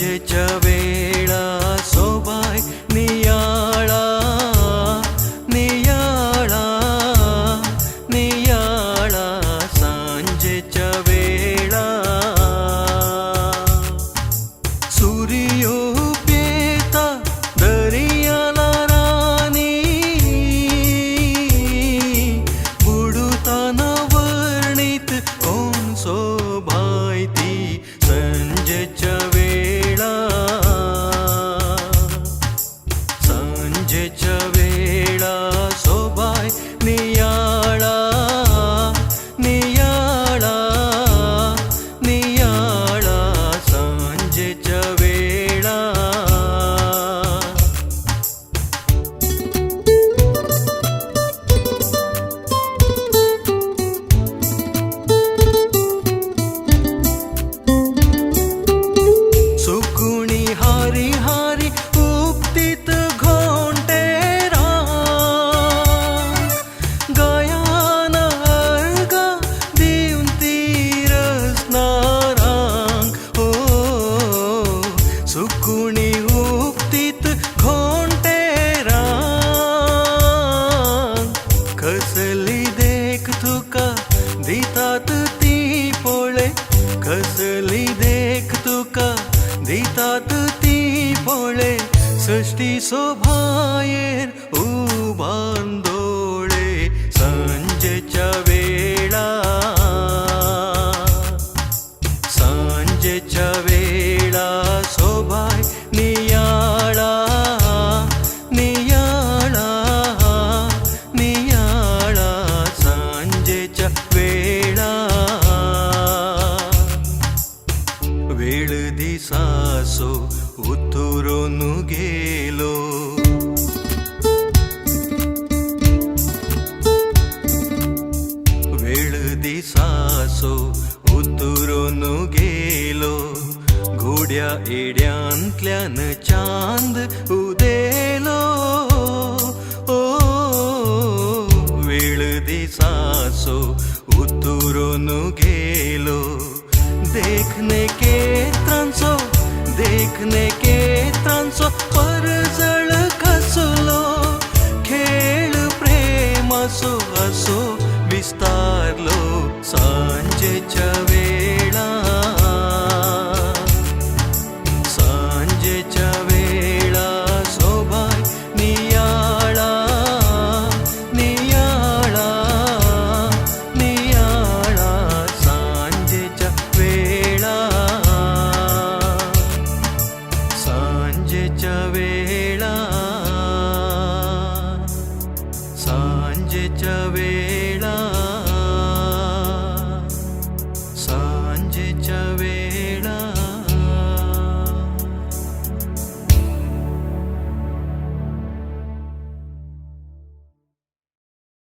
सांजेच्या वेळा सोबाय नियाळा नियाळा नियाळा सांजेच्या वेळा सूर्यो पेता दर्याला रानी बुडताना वर्णित कोण सोबाय ती संजेच्या वेळा सांजेच्या वेळा सोबाय नियाळा नियाळा नियाळा सांजेच्या वेळा सुकुणी हारी हारी उक्तीत घोंटेरा गयान अर्गा दिवन तीरसनारांग हो सुकुणी उक्तीत घोंटेरा कसली देख तुका दितात ती पोळे कसली देख तुका दितात ती पोळे सृष्टी सोभायेर उभान दोळे सांजेच्या वेळा सांजेच्या वेळा सोभाय नियाळा नियाळा नियाळा सांजेच्या वेळा वेळ दिसासो उतरून गेलो वेळ दिसासो उतरून गेलो घोड्या एड्यांतल्यान चांद उदेलो ओ वेळ दिसासो उतरून गेलो देखने के त्रांचो परजळ कसलो खेळ प्रेमाचो असो विस्तारलो सांजेच्या